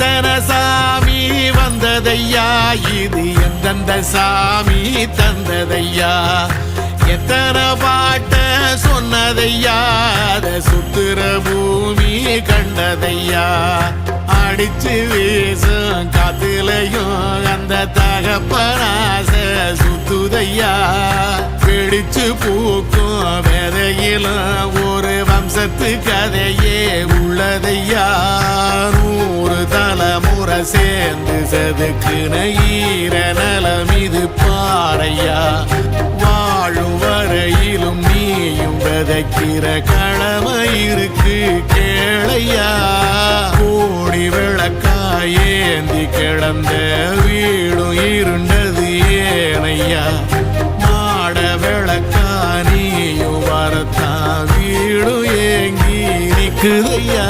எத்தனை சாமி வந்ததையா, இது எந்தெந்த சாமி தந்ததையா, எத்தனை பாட்ட சொன்னதையா, அத சுத்துற பூமி கண்டதையா, அடிச்சு வீசும் காத்துலையும் அந்த தகப்பனாச சுத்துதையா, பிடிச்சு பூக்கும் விதையிலும் ஒரு வம்சத்து கதையே உள்ளதையா, 100 தலைமுறை சேர்ந்து செதுக்குன ஈர நலம் இது பாறையா, வாழும் வரையிலும் நீயும் விதைக்கிற கடமை இருக்கு கேளையா, கோடி விளக்காயேந்தி கிடந்த வீடும் இருண்டது ஏனையா, மாட விளக்கா நீயும் வரத்தான் வீடும் ஏங்கி நிக்குதையா.